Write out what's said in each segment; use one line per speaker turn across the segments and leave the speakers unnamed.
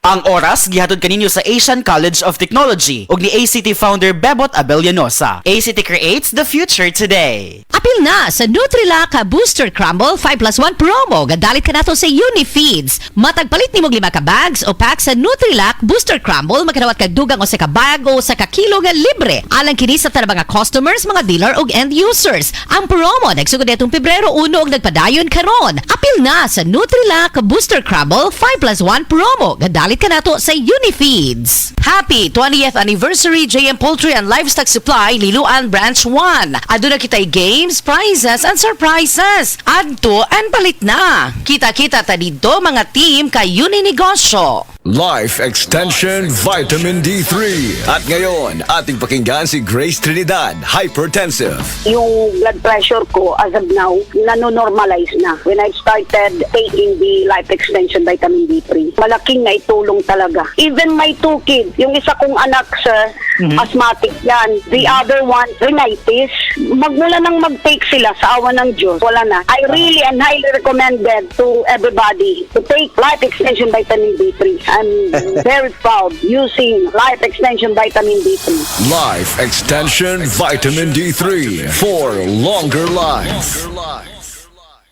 Ang oras gihatod kaninyo sa Asian College of Technology ug ni ACT founder Bebot Abellanosa. ACT creates the future today.
Apil na sa Nutrilak Booster Crumble 5+1 promo. Gadalit ka nato sa Unifeeds. Matagpalit nimo 5 ka bags o pack sa Nutrilak Booster Crumble, magkanawat kag dugang o sa ka bag o sa ka kilo nga libre. Alang kini sa tanang mga customers, mga dealer ug end users. Ang promo nagsugod nitong Pebrero 1 ug nagpadayon karon. Apil na sa Nutrilak Booster Crumble 5+1 promo. Gadalit ka nato sa Unifeeds. Happy 20th anniversary JM Poultry and Livestock Supply Liloan Branch 1. Aduna kitay games, prizes and surprises. Adto and palit na. Kita-kita ta dito mga team kay Uninegosyo.
Life Extension Vitamin D3. At ngayon, ating pakinggan si Grace Trinidad, hypertensive.
Yung blood pressure ko as of now, nanonormalize na. When I started taking the Life Extension Vitamin D3, malaking naitulong talaga. Even my 2 kids, yung isa kong anak, sir, asthmatic yan. The other one, rhinitis. Magmula nang mag-take sila sa awa ng Diyos, wala na. I really and highly recommended to everybody to take Life Extension Vitamin D3. I'm very proud using Life Extension Vitamin D3.
Life Extension Vitamin D3 for longer life.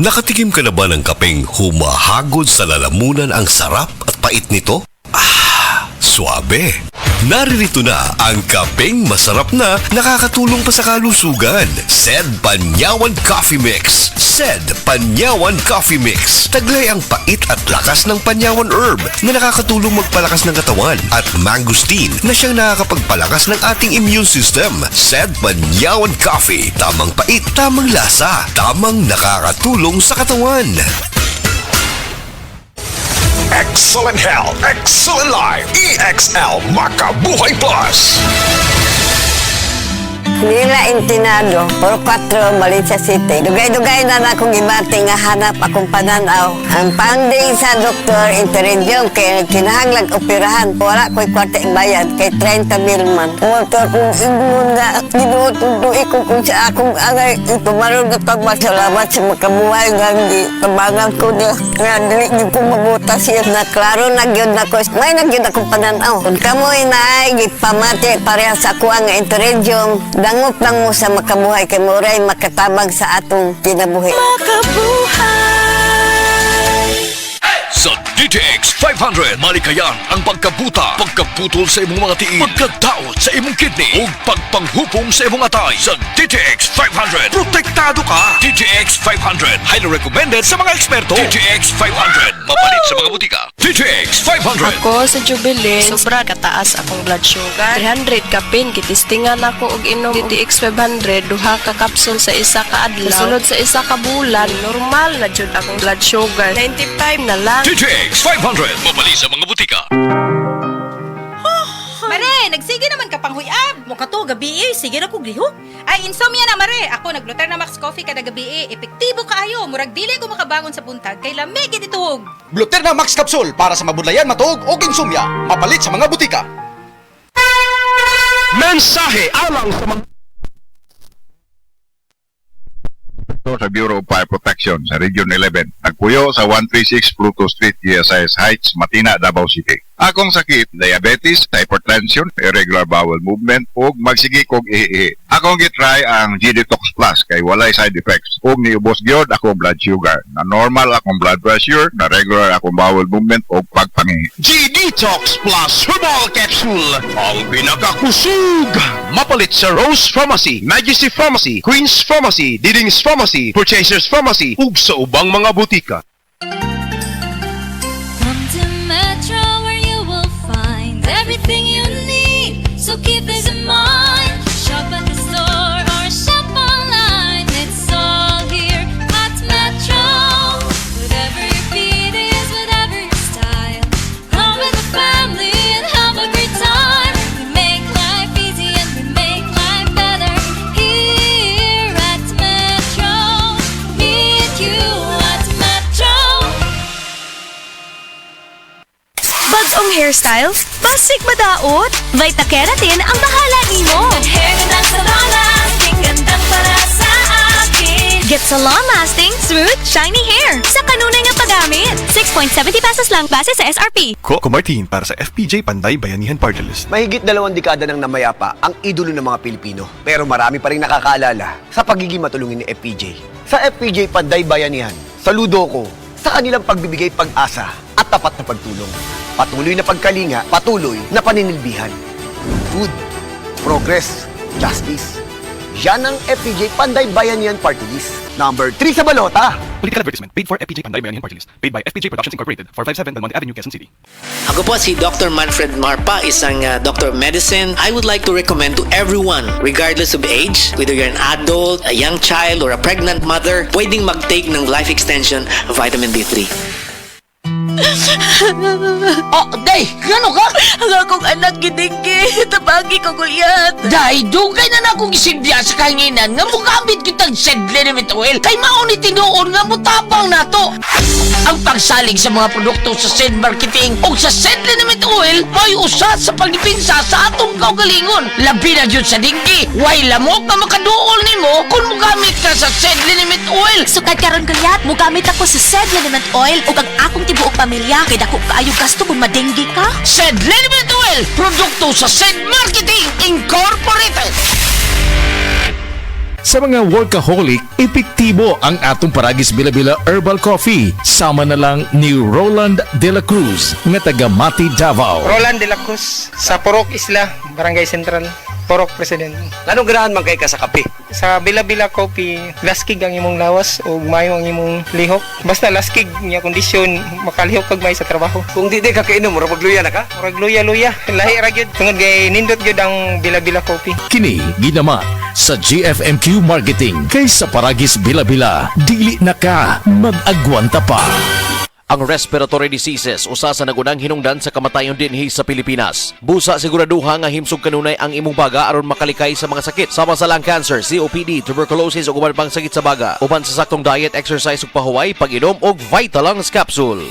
Nakatikim ka na ba ng kapeng humahagod sa lalamunan ang sarap at pait nito? Suabe! Naririto na ang kapeng masarap na nakakatulong pa sa kalusugan. Sed Panyawan Coffee Mix. Sed Panyawan Coffee Mix. Taglay ang pait at lakas ng Panyawan Herb na nakakatulong magpalakas ng katawan at mangosteen na siyang nakakapagpalakas ng ating immune system. Sed Panyawan Coffee. Tamang pait, tamang lasa, tamang nakakatulong sa katawan.
Excellent health, excellent life. EXL Makabuhay Plus.
Nila Intinado, Puro 4, Valencia City. Dugay-dugay na akong ibati nga hanap akong pananaw. Ang panding sa doktor, interredyong kay kinahanglag operahan. Wala ko'y kwarte bayad kay 30 mil man. Motor kong ingon na ginutundo ko kung sa akong angay. Ito maroon na pagmasalamat sa makabuhay nga tabangan ko niya. Nga dili niyo kong mabuta siya na klaro na gyud na ko. May nagyud akong pananaw. Kung kamoy na ay gipamati pareha sa ako ang interredyong dangop lang mo sa makabuhay kay Moray makatabang sa atong kinabuhi.
Sa DTX 500, malikayan ang pagkabuta, pagkaputol sa imong mga tiil, pagkadaot sa imong kidney, ug pagpanghupong sa imong atay. Sa DTX 500, protektado ka. DTX 500, highly recommended sa mga eksperto. DTX 500, mapalit sa mga butika. DTX 500.
Ako sa Jubilee, sobra kataas akong blood sugar. 300 kapin, kitistingan ako og inom DTX 500, duha ka kapsul sa isa ka adlaw. Sunod sa isa ka bulan, normal na jud akong blood sugar. 95 na lang.
DTX 500, mapalit sa mga butika.
Mare, nagsige naman ka pang huyab. Mukha to, gabi sige na kong lihok. Ay, insomnia na, Mare. Ako nag-Gluter na Max Coffee kada gabi epektibo kaayo. Murag dili ko makabangon sa buntag, kay lamig ituhog.
Gluter na Max Capsule para sa mabudlayan, matuog o insomnia. Mapalit sa mga butika.
Mensahe alang sa mga
sa Bureau of Fire Protection sa Region 11. Nagpuyo sa 136 Pluto Street, GSIS Heights, Matina, Davao City. Akong sakit, diabetes, hypertension, irregular bowel movement, ug magsigi kog ihi. Akong gitry ang G-Detox Plus kay walay side effects. Ug niubos gyud akong blood sugar. Na normal akong blood pressure, na regular akong bowel movement ug pagpangihi.
G-Detox Plus Herbal Capsule, ang pinakakusug. Mapalit sa Rose Pharmacy, Majesty Pharmacy, Queen's Pharmacy, Diding's Pharmacy, Purchasers Pharmacy, ug sa ubang mga butika.
Come to Metro where you will find everything you need. So keep this in mind. Shop at the store or shop online. It's all here at Metro. Whatever your beat is, whatever your style. Come with the family and have a great time. We make life easy and we make life better here at Metro. Meet you at Metro.
Bagong hairstyles, basic madaot, Vita Keratin ang bahala nimo.
Hair gandang sa lola, skin gandang para sa akin. Get sa long-lasting, smooth, shiny hair sa kanunay nga paggamit. 6.70 pesos lang base sa SRP.
Coco Martin para sa FPJ Panday Bayanihan Party List.
Mahigit 2 dekada nang namayapa ang idolo ng mga Pilipino. Pero marami pa rin nakakaalala sa pagiging matulungin ni FPJ. Sa FPJ Panday Bayanihan, saludo ko sa kanilang pagbibigay pag-asa at tapat na pagtulong. Patuloy na pagkalinga, patuloy na paninilbihan. Food, progress, justice. Yan ang FPJ Panday Bayanihan Party List. Number 3 sa balota.
Political advertisement paid for FPJ Panday Bayanihan Party List. Paid by FPJ Productions Incorporated, 457 Belmonte Avenue, Quezon City.
Ako po si Dr. Manfred Marpa, isang Dr. of Medicine. I would like to recommend to everyone, regardless of age, whether you're an adult, a young child, or a pregnant mother, pwedeng mag-take ng life extension vitamin D3.
Oh, day, gano ka?
Ang akong anak gidinggi, tabagi ko gulyat.
Day, dugay na akong isilbiya sa kahinginan nga mugamit kitang sedliniment oil kay mauni tinuon nga mutabang nato. Ang pagsalig sa mga produkto sa Sed Marketing o sa sedliniment oil may usa sa pagdipinsa sa atong kaugalingon. Labi na jud sa dinggi, way lamok nga makaduol nimo kung mugamit ka sa sedliniment oil.
Sukad karon gulyat, mugamit ako sa Sed Liniment Oil ug ang akong tibuok pamilya kay dako kaayo gasto kung madenggi ka.
Sed Liniment Oil, produkto sa Sed Marketing Incorporated.
Sa mga workaholic, epektibo ang atong Paragis Bila-Bila Herbal Coffee. Sama na lang ni Roland De La Cruz, nga taga Mati, Davao.
Roland De La Cruz, sa Purok Isla, Barangay Central, Purok President.
Anong ganahan man kay ka sa kape?
Sa Bila-Bila Coffee, laskig ang imong lawas o mayo ang imong lihok. Basta laskig niya kondisyon, makalihok kag may sa trabaho.
Kung di ka kainom, mura magluya na ka?
Mura luya-luya. Lahi ra gyud. Tungod kay nindot gyud ang Bila-Bila Coffee.
Kini ginama sa GFMQ Marketing. Kay sa Paragis Bila-Bila, dili na ka mag-agwanta pa.
Ang respiratory diseases usa sa nagunang hinungdan sa kamatayon dinhi sa Pilipinas. Busa siguraduha nga himsog kanunay ang imong baga aron makalikay sa mga sakit sama sa lung cancer, COPD, tuberculosis ug uban pang sakit sa baga. Uban sa saktong diet, exercise ug pahuway, pag-inom og Vitalungs capsule.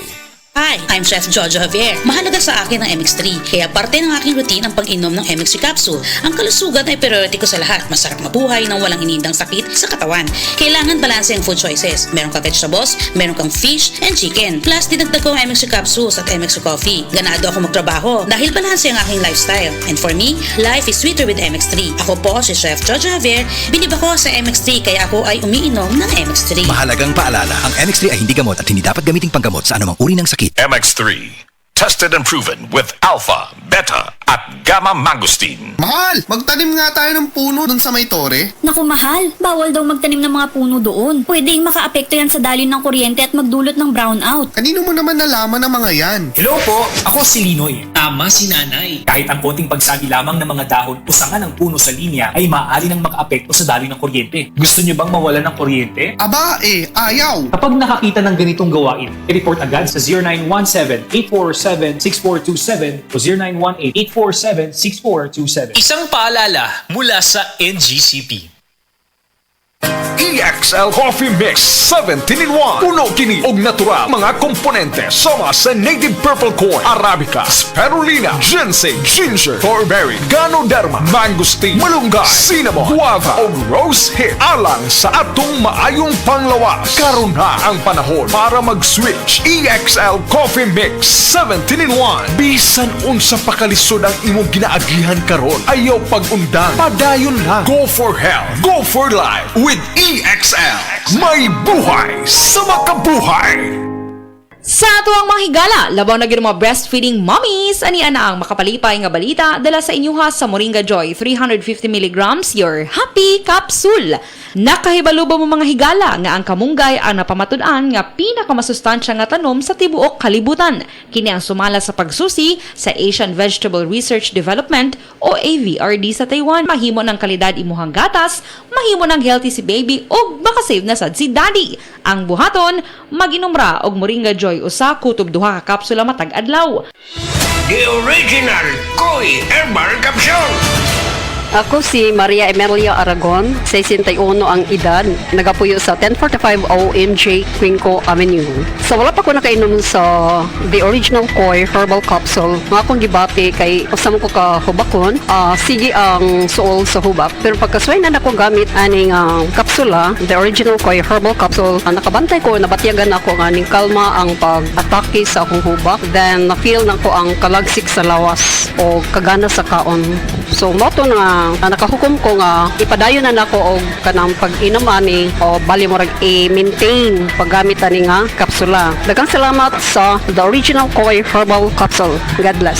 Hi, I'm Chef Jojo Javier. Mahalaga sa akin ang MX3, kaya parte ng aking routine ang pag-inom ng MX3 capsule. Ang kalusugan ay priority ko sa lahat. Masarap mabuhay nang walang inindang sakit sa katawan. Kailangan balanse ang food choices. Meron ka vegetables, meron kang fish and chicken. Plus, dinagdag ko ang MX3 capsules at MX3 coffee. Ganado ako magtrabaho dahil balanse ang aking lifestyle. And for me, life is sweeter with MX3. Ako po si Chef Jojo Javier. Binib ako sa MX3 kaya ako ay umiinom ng MX3.
Mahalagang paalala, ang MX3 ay hindi gamot at hindi dapat gamiting panggamot sa anumang uri ng sakit.
MX3, tested and proven with alpha, beta, at gamma mangosteen.
Mahal, magtanim nga tayo ng puno dun sa may tore.
Naku mahal, bawal daw magtanim ng mga puno doon. Pwedeng makaapekto yan sa daloy ng kuryente at magdulot ng brownout.
Kanino mo naman nalaman ang mga yan?
Hello po, ako si Linoy. Tama si Nanay. Kahit ang konting pagsagi lamang ng mga dahon o sanga ng puno sa linya ay maaari nang makaapekto sa daloy ng kuryente. Gusto niyo bang mawala ng kuryente?
Aba ayaw.
Kapag nakakita ng ganitong gawain, i-report agad sa 0917-847-6427 o 0918-847-6427.
Isang paalala mula sa NGCP.
EXL Coffee Mix 17-in-1. Puno kini og natural mga komponente sama sa native purple corn, arabica, spirulina, ginseng, ginger, thornberry, ganoderma, mangosteen, malunggay, cinnamon, guava ug rose hip alang sa atong maayong panglawas. Karon na ang panahon para mag-switch. EXL Coffee Mix 17-in-1. Bisan unsa pa kalisod ang imong ginaagihan karon, ayaw pag-undang, padayon lang. Go for health, go for life with EXL. May buhay sa makabuhay.
Sa tuwang mga higala, labaw na gid mga breastfeeding mommies, ani ana ang makapalipay nga balita dala sa inyuha sa Moringa Joy 350 mg your happy capsule. Nakahibalo ba mo mga higala nga ang kamunggay ang napamatud-an nga pinakamasustansya nga tanom sa tibuok kalibutan. Kini ang sumala sa pagsusi sa Asian Vegetable Research Development o AVRD sa Taiwan. Mahimo ng kalidad imuhang gatas, mahimo ng healthy si baby ug makasave na sad si daddy. Ang buhaton, mag-inom ra og Moringa Joy usa kutob duha ka kapsula matag adlaw.
The original Koi Herbal Capsule.
Ako si Maria Emelia Aragon, 61 ang edad, nagapuyo sa 1045 OMJ Quinco Avenue. So wala pa ko nakainom sa the original Koi herbal capsule. Nga akong gibati kay usam ko ka hubakon, sige ang suol sa hubak. Pero pagkasway na ako gamit aning kapsula, the original Koi herbal capsule, nakabantay ko, nabatyagan ako nga ning kalma ang pag-atake sa akong hubak. Then na-feel na ko ang kalagsik sa lawas o kagana sa kaon. So moto na nakahukom ko nga ipadayon na nako og kanang pag-inom ani o bali mo rag i-maintain paggamit ani nga kapsula. Daghang salamat sa the original Koi herbal capsule. God bless.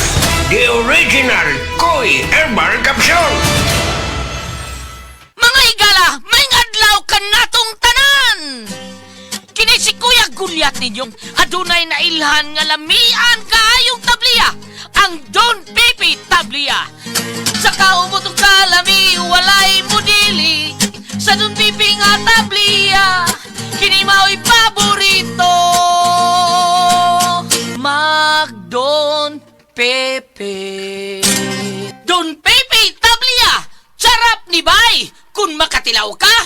The original Koi herbal capsule.
Mga higala, may adlaw ka natong tanan! Kini si Kuya Gulyat ninyong adunay na ilhan nga lamian kaayong tabliya, ang Don Pepe Tablia. Sa kaumutong kalami, walay mudili, sa Don Pepe nga tabliya, kini mao'y paborito. Mag Don Pepe. Don Pepe Tablia, sarap ni bay! Kung makatilaw ka,